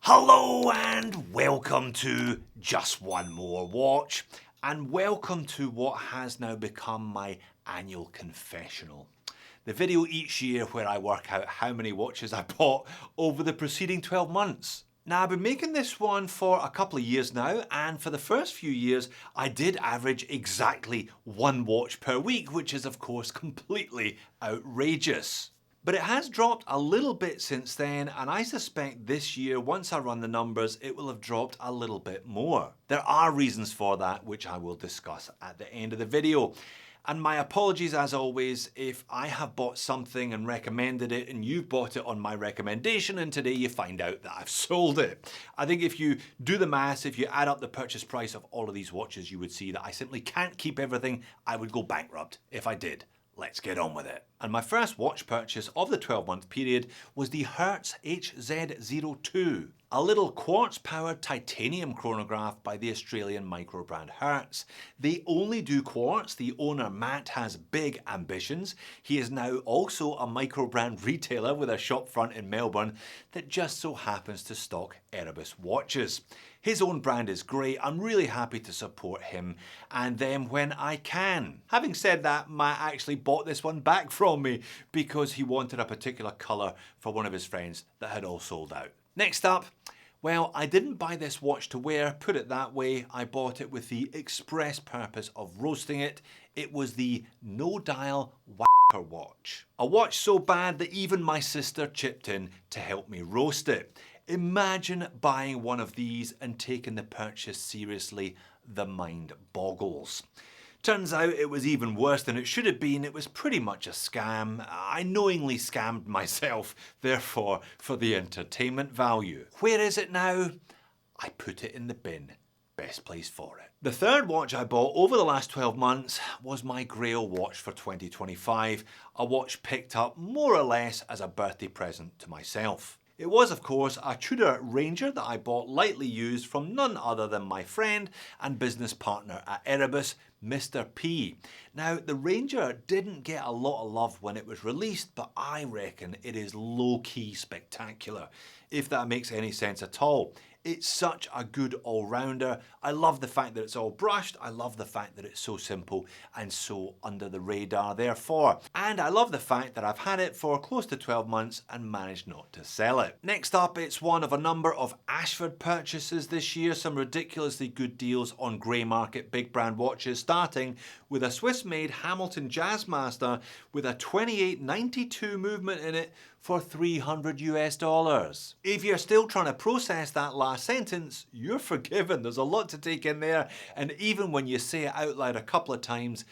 Hello and welcome to Just One More Watch, and welcome to what has now become my annual confessional. The video each year where I work out how many watches I bought over the preceding 12 months. Now, I've been making this one for a couple of years now, and for the first few years I did average exactly one watch per week, which is of course completely outrageous. But it has dropped a little bit since then, and I suspect this year, once I run the numbers, it will have dropped a little bit more. There are reasons for that, which I will discuss at the end of the video. And my apologies as always if I have bought something and recommended it and you've bought it on my recommendation and today you find out that I've sold it. I think if you do the maths, if you add up the purchase price of all of these watches, you would see that I simply can't keep everything. I would go bankrupt if I did. Let's get on with it. And my first watch purchase of the 12-month period was the Hertz HZ02, a little quartz-powered titanium chronograph by the Australian micro brand Hertz. They only do quartz. The owner, Matt, has big ambitions. He is now also a micro brand retailer with a shop front in Melbourne that just so happens to stock EREBUS watches. His own brand is great. I'm really happy to support him and them when I can. Having said that, Matt actually bought this one back from me because he wanted a particular colour for one of his friends that had all sold out. Next up, well, I didn't buy this watch to wear, put it that way. I bought it with the express purpose of roasting it. It was the No Dial Whacker watch. A watch so bad that even my sister chipped in to help me roast it. Imagine buying one of these and taking the purchase seriously. The mind boggles. Turns out it was even worse than it should have been. It was pretty much a scam. I knowingly scammed myself, therefore, for the entertainment value. Where is it now? I put it in the bin. Best place for it. The third watch I bought over the last 12 months was my Grail watch for 2025, a watch picked up more or less as a birthday present to myself. It was, of course, a Tudor Ranger that I bought lightly used from none other than my friend and business partner at EREBUS, Mr. P. Now, the Ranger didn't get a lot of love when it was released, but I reckon it is low-key spectacular, if that makes any sense at all. It's such a good all-rounder. I love the fact that it's all brushed. I love the fact that it's so simple and so under the radar therefore. And I love the fact that I've had it for close to 12 months and managed not to sell it. Next up, it's one of a number of Ashford purchases this year. Some ridiculously good deals on grey market big brand watches, starting with a Swiss-made Hamilton Jazzmaster with a 2892 movement in it for $300 US. If you're still trying to process that last sentence, you're forgiven. There's a lot to take in there, and even when you say it out loud a couple of times,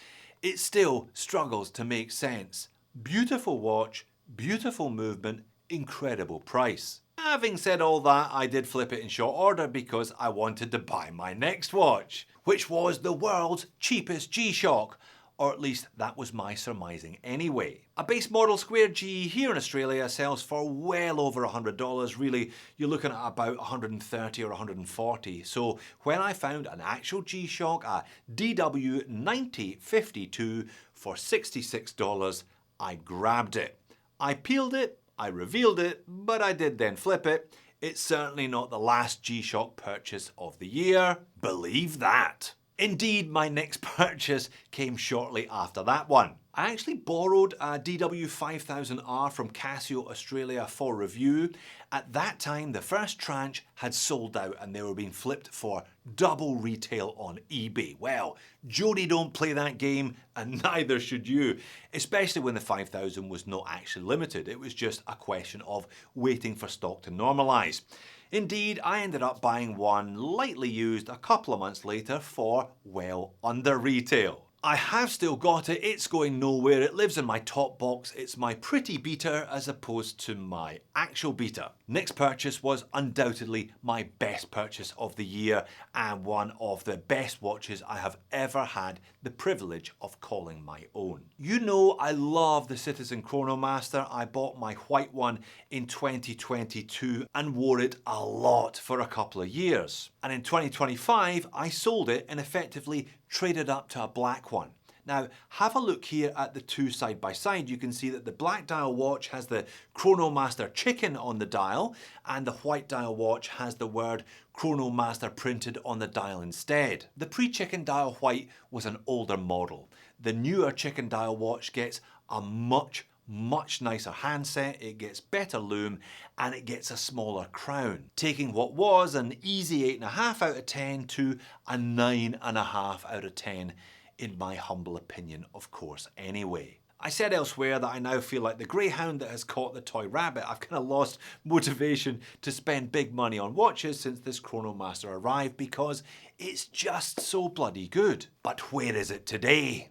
it still struggles to make sense. Beautiful watch, beautiful movement, incredible price. Having said all that, I did flip it in short order because I wanted to buy my next watch, which was the world's cheapest G-Shock. Or at least that was my surmising anyway. A base model square G here in Australia sells for well over $100. Really, you're looking at about 130 or 140. So when I found an actual G-Shock, a DW9052 for $66, I grabbed it. I peeled it, I revealed it, but I did then flip it. It's certainly not the last G-Shock purchase of the year. Believe that. Indeed, my next purchase came shortly after that one. I actually borrowed a DW5000R from Casio Australia for review. At that time, the first tranche had sold out and they were being flipped for double retail on eBay. Well, Jody don't play that game and neither should you, especially when the 5000 was not actually limited. It was just a question of waiting for stock to normalise. Indeed, I ended up buying one lightly used a couple of months later for well under retail. I have still got it, it's going nowhere, it lives in my top box, it's my pretty beater as opposed to my actual beater. Next purchase was undoubtedly my best purchase of the year and one of the best watches I have ever had the privilege of calling my own. You know I love the Citizen Chronomaster. I bought my white one in 2022 and wore it a lot for a couple of years. And in 2025 I sold it and effectively traded up to a black one. Now, have a look here at the two side by side. You can see that the black dial watch has the Chronomaster chicken on the dial, and the white dial watch has the word Chronomaster printed on the dial instead. The pre-chicken dial white was an older model. The newer chicken dial watch gets a much nicer handset, it gets better lume, and it gets a smaller crown, taking what was an easy 8.5 out of 10 to a 9.5 out of 10, in my humble opinion, of course, anyway. I said elsewhere that I now feel like the greyhound that has caught the toy rabbit. I've kind of lost motivation to spend big money on watches since this Chronomaster arrived because it's just so bloody good. But where is it today?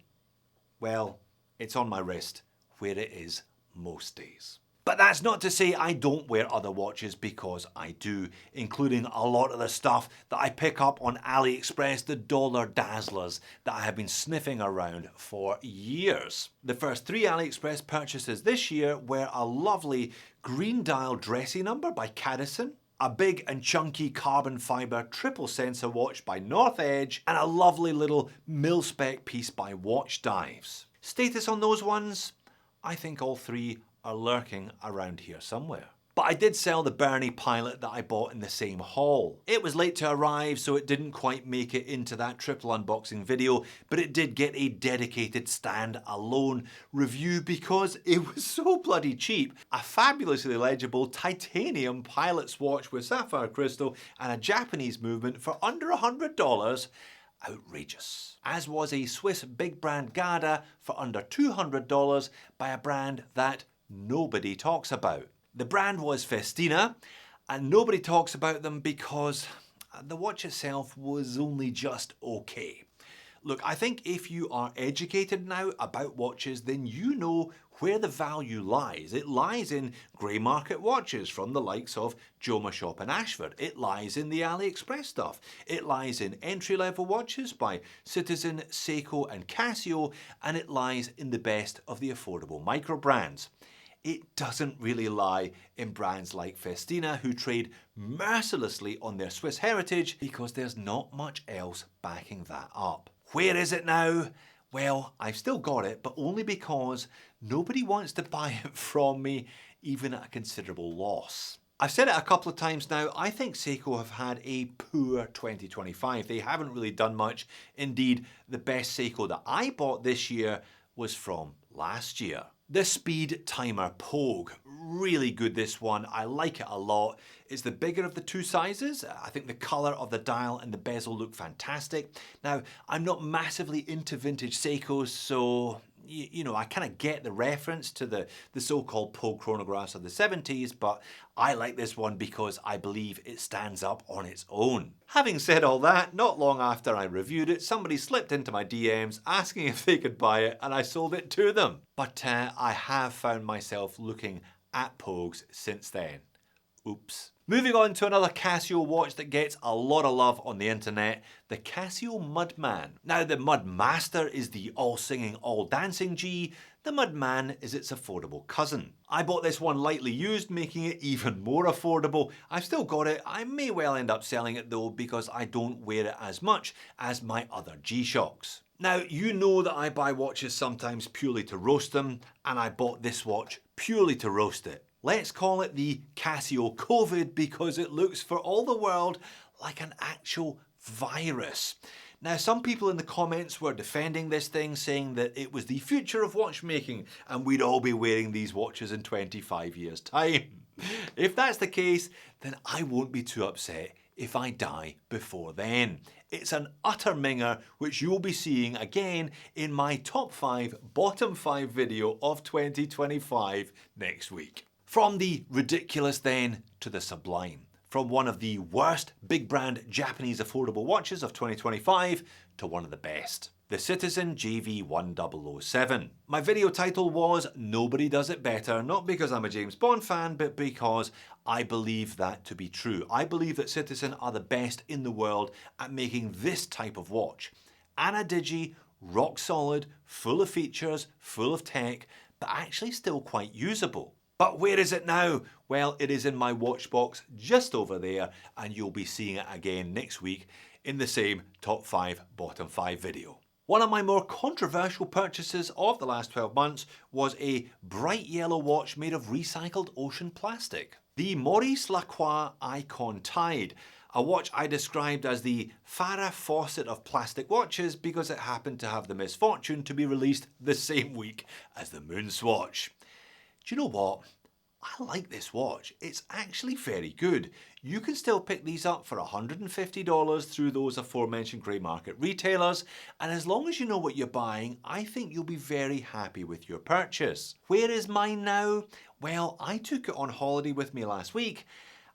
Well, it's on my wrist, where it is most days. But that's not to say I don't wear other watches, because I do, including a lot of the stuff that I pick up on AliExpress, the dollar dazzlers that I have been sniffing around for years. The first 3 AliExpress purchases this year were a lovely green dial dressy number by Cadison, a big and chunky carbon fibre triple sensor watch by North Edge, and a lovely little mil-spec piece by Watch Dives. Status on those ones? I think all 3 are lurking around here somewhere. But I did sell the Bernie Pilot that I bought in the same haul. It was late to arrive, so it didn't quite make it into that triple unboxing video, but it did get a dedicated stand-alone review because it was so bloody cheap. A fabulously legible titanium pilot's watch with sapphire crystal and a Japanese movement for under $100. Outrageous. As was a Swiss big brand Gada for under $200 by a brand that nobody talks about. The brand was Festina, and nobody talks about them because the watch itself was only just okay. Look, I think if you are educated now about watches, then you know where the value lies. It lies in grey market watches from the likes of JOMASHOP and Ashford. It lies in the AliExpress stuff. It lies in entry-level watches by Citizen, Seiko and Casio, and it lies in the best of the affordable micro brands. It doesn't really lie in brands like Festina, who trade mercilessly on their Swiss heritage because there's not much else backing that up. Where is it now? Well, I've still got it, but only because nobody wants to buy it from me, even at a considerable loss. I've said it a couple of times now, I think Seiko have had a poor 2025. They haven't really done much. Indeed, the best Seiko that I bought this year was from last year. The Speed Timer Pogue, really good this one, I like it a lot. It's the bigger of the 2 sizes. I think the colour of the dial and the bezel look fantastic. Now, I'm not massively into vintage Seikos, so you know, I kind of get the reference to the so-called Pogue chronographs of the 70s, but I like this one because I believe it stands up on its own. Having said all that, not long after I reviewed it, somebody slipped into my DMs asking if they could buy it, and I sold it to them. But I have found myself looking at Pogues since then. Oops. Moving on to another Casio watch that gets a lot of love on the internet, the Casio Mudman. Now, the Mudmaster is the all-singing, all-dancing G. The Mudman is its affordable cousin. I bought this one lightly used, making it even more affordable. I've still got it. I may well end up selling it though, because I don't wear it as much as my other G-Shocks. Now, you know that I buy watches sometimes purely to roast them, and I bought this watch purely to roast it. Let's call it the Casio COVID because it looks for all the world like an actual virus. Now, some people in the comments were defending this thing, saying that it was the future of watchmaking and we'd all be wearing these watches in 25 years' time. If that's the case, then I won't be too upset if I die before then. It's an utter minger, which you'll be seeing again in my top 5, bottom 5 video of 2025 next week. From the ridiculous then to the sublime. From one of the worst big brand Japanese affordable watches of 2025 to one of the best. The Citizen JV1007. My video title was Nobody Does It Better, not because I'm a James Bond fan, but because I believe that to be true. I believe that Citizen are the best in the world at making this type of watch. Ana-Digi, rock solid, full of features, full of tech, but actually still quite usable. But where is it now? Well, it is in my watch box just over there, and you'll be seeing it again next week in the same top 5, bottom 5 video. One of my more controversial purchases of the last 12 months was a bright yellow watch made of recycled ocean plastic. The Maurice Lacroix Icon Tide, a watch I described as the Farrah Fawcett of plastic watches because it happened to have the misfortune to be released the same week as the Moon Swatch. Do you know what? I like this watch. It's actually very good. You can still pick these up for $150 through those aforementioned grey market retailers, and as long as you know what you're buying, I think you'll be very happy with your purchase. Where is mine now? Well, I took it on holiday with me last week,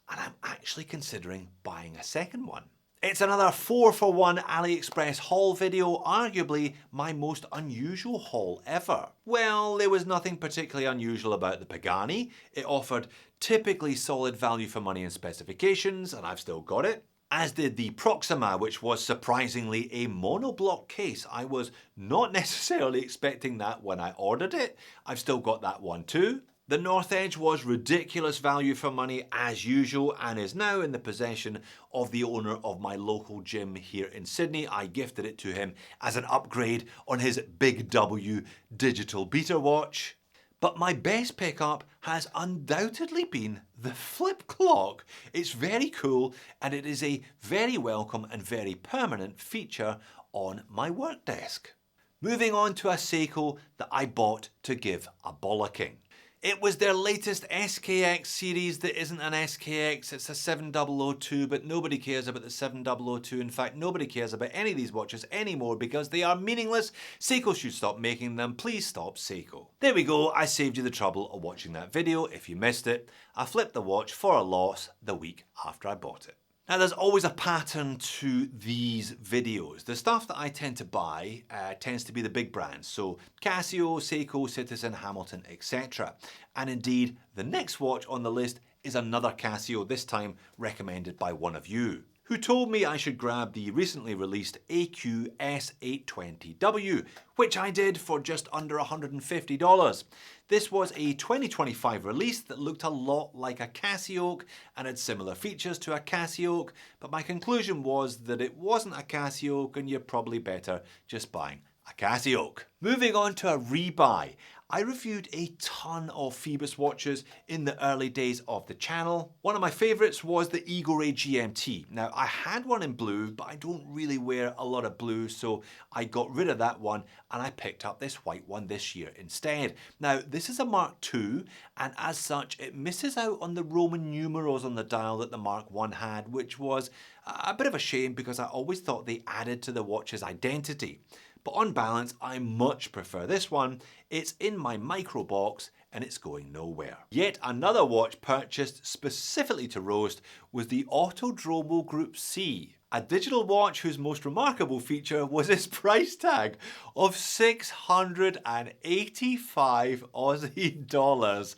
and I'm actually considering buying a second one. It's another 4-for-1 AliExpress haul video, arguably my most unusual haul ever. Well, there was nothing particularly unusual about the Pagani. It offered typically solid value for money and specifications, and I've still got it. As did the Proxima, which was surprisingly a monoblock case. I was not necessarily expecting that when I ordered it. I've still got that one too. The North Edge was ridiculous value for money as usual and is now in the possession of the owner of my local gym here in Sydney. I gifted it to him as an upgrade on his Big W digital beater watch. But my best pickup has undoubtedly been the flip clock. It's very cool and it is a very welcome and very permanent feature on my work desk. Moving on to a Seiko that I bought to give a bollocking. It was their latest SKX series that isn't an SKX, it's a 7002, but nobody cares about the 7002. In fact, nobody cares about any of these watches anymore because they are meaningless. Seiko should stop making them. Please stop, Seiko. There we go, I saved you the trouble of watching that video if you missed it. I flipped the watch for a loss the week after I bought it. Now there's always a pattern to these videos. The stuff that I tend to buy tends to be the big brands, so Casio, Seiko, Citizen, Hamilton, etc. And indeed, the next watch on the list is another Casio, this time recommended by one of you, who told me I should grab the recently released AQ S820W, which I did for just under $150. This was a 2025 release that looked a lot like a Casio and had similar features to a Casio, but my conclusion was that it wasn't a Casio and you're probably better just buying a Casio. Moving on to a rebuy. I reviewed a ton of Phoibos watches in the early days of the channel. One of my favourites was the Phoibos GMT. Now I had one in blue, but I don't really wear a lot of blue, so I got rid of that one and I picked up this white one this year instead. Now this is a Mark II, and as such it misses out on the Roman numerals on the dial that the Mark I had, which was a bit of a shame because I always thought they added to the watch's identity. But on balance, I much prefer this one. It's in my micro box and it's going nowhere. Yet another watch purchased specifically to roast was the Autodromo Group C, a digital watch whose most remarkable feature was its price tag of 685 Aussie dollars.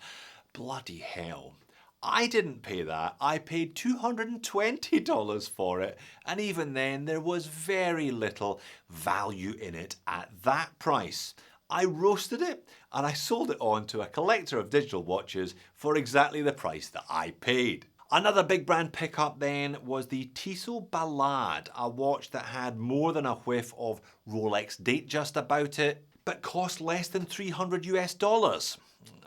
Bloody hell. I didn't pay that, I paid $220 for it, and even then there was very little value in it at that price. I roasted it and I sold it on to a collector of digital watches for exactly the price that I paid. Another big brand pickup then was the Tissot Ballade, a watch that had more than a whiff of Rolex Datejust about it, but cost less than $300 US.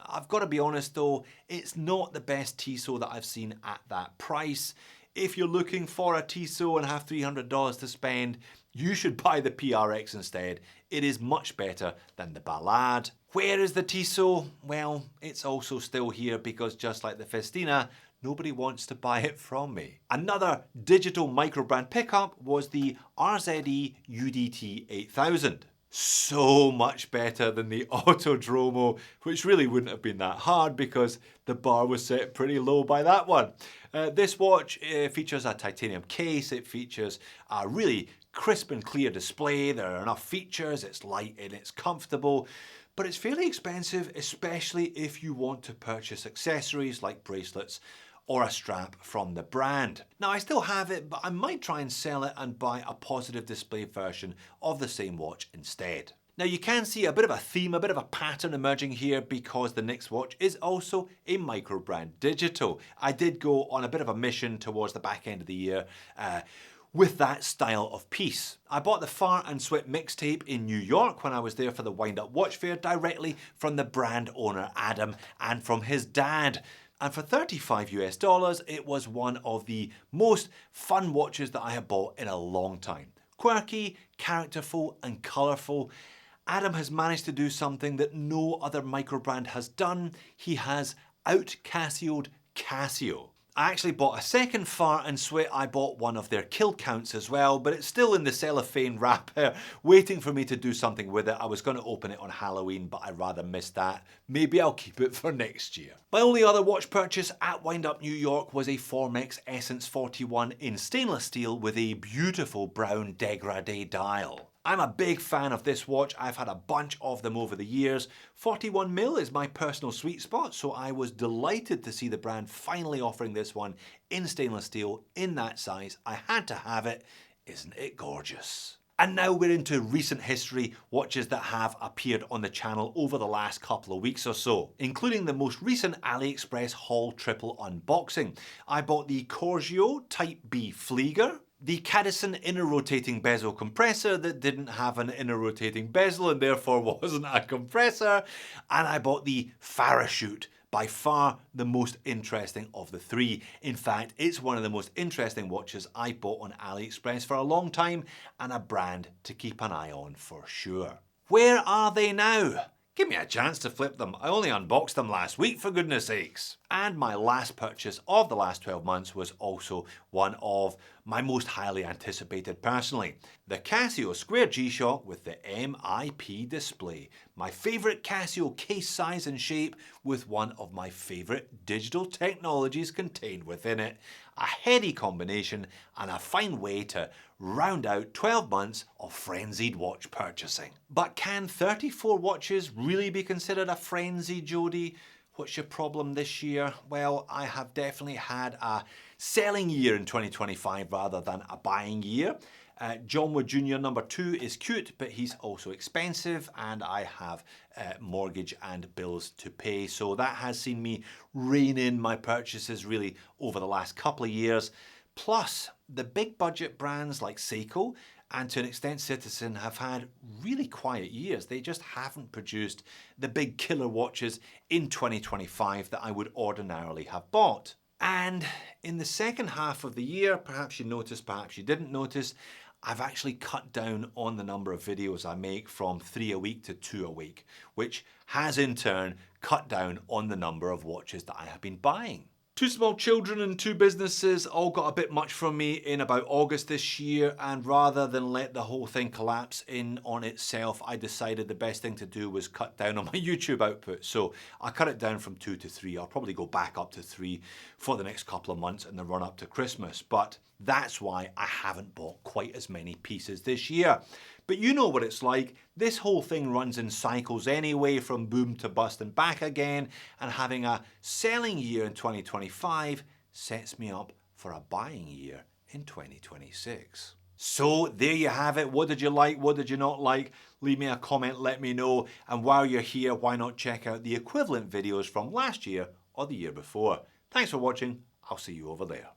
I've got to be honest though, it's not the best Tissot that I've seen at that price. If you're looking for a Tissot and have $300 to spend, you should buy the PRX instead. It is much better than the Ballade. Where is the Tissot? Well, it's also still here because just like the Festina, nobody wants to buy it from me. Another digital microbrand pickup was the RZE UDT 8000. So much better than the Autodromo, which really wouldn't have been that hard because the bar was set pretty low by that one. This watch features a titanium case, it features a really crisp and clear display, there are enough features, it's light and it's comfortable, but it's fairly expensive, especially if you want to purchase accessories like bracelets or a strap from the brand. Now I still have it, but I might try and sell it and buy a positive display version of the same watch instead. Now you can see a bit of a theme, a bit of a pattern emerging here because the next watch is also a micro brand digital. I did go on a bit of a mission towards the back end of the year with that style of piece. I bought the Farr Swit mixtape in New York when I was there for the Wind Up Watch Fair directly from the brand owner Adam and from his dad. And for $35 US, it was one of the most fun watches that I have bought in a long time. Quirky, characterful and colourful. Adam has managed to do something that no other micro brand has done. He has out-Casio'd Casio. I actually bought a second Farr Swit. I bought one of their kill counts as well, but it's still in the cellophane wrapper, waiting for me to do something with it. I was going to open it on Halloween, but I rather missed that. Maybe I'll keep it for next year. My only other watch purchase at Wind Up New York was a Formex Essence 41 in stainless steel with a beautiful brown degradé dial. I'm a big fan of this watch. I've had a bunch of them over the years. 41mm is my personal sweet spot, so I was delighted to see the brand finally offering this one in stainless steel in that size. I had to have it. Isn't it gorgeous? And now we're into recent history, watches that have appeared on the channel over the last couple of weeks or so, including the most recent AliExpress haul triple unboxing. I bought the Casio Type B Flieger, the Cadison inner rotating bezel compressor that didn't have an inner rotating bezel and therefore wasn't a compressor, and I bought the Farr Swit, by far the most interesting of the three. In fact, it's one of the most interesting watches I bought on AliExpress for a long time and a brand to keep an eye on for sure. Where are they now? Give me a chance to flip them. I only unboxed them last week, for goodness sakes. And my last purchase of the last 12 months was also one of my most highly anticipated personally. The Casio G-Shock with the MIP display. My favourite Casio case size and shape with one of my favourite digital technologies contained within it. A heady combination and a fine way to round out 12 months of frenzied watch purchasing. But can 34 watches really be considered a frenzy, Jody? What's your problem this year? Well, I have definitely had a selling year in 2025 rather than a buying year. John Wood Jr. #2 is cute, but he's also expensive and I have mortgage and bills to pay. So that has seen me rein in my purchases really over the last couple of years. Plus, the big budget brands like Seiko and to an extent Citizen have had really quiet years. They just haven't produced the big killer watches in 2025 that I would ordinarily have bought. And in the second half of the year, perhaps you noticed, perhaps you didn't notice, I've actually cut down on the number of videos I make from 3 a week to 2 a week, which has in turn cut down on the number of watches that I have been buying. 2 small children and 2 businesses all got a bit much from me in about August this year, and rather than let the whole thing collapse in on itself, I decided the best thing to do was cut down on my YouTube output. So I cut it down from 2 to 3. I'll probably go back up to 3 for the next couple of months in the run up to Christmas. But that's why I haven't bought quite as many pieces this year. But you know what it's like. This whole thing runs in cycles anyway, from boom to bust and back again, and having a selling year in 2025 sets me up for a buying year in 2026. So there you have it. What did you like? What did you not like? Leave me a comment, let me know. And while you're here, why not check out the equivalent videos from last year or the year before? Thanks for watching. I'll see you over there.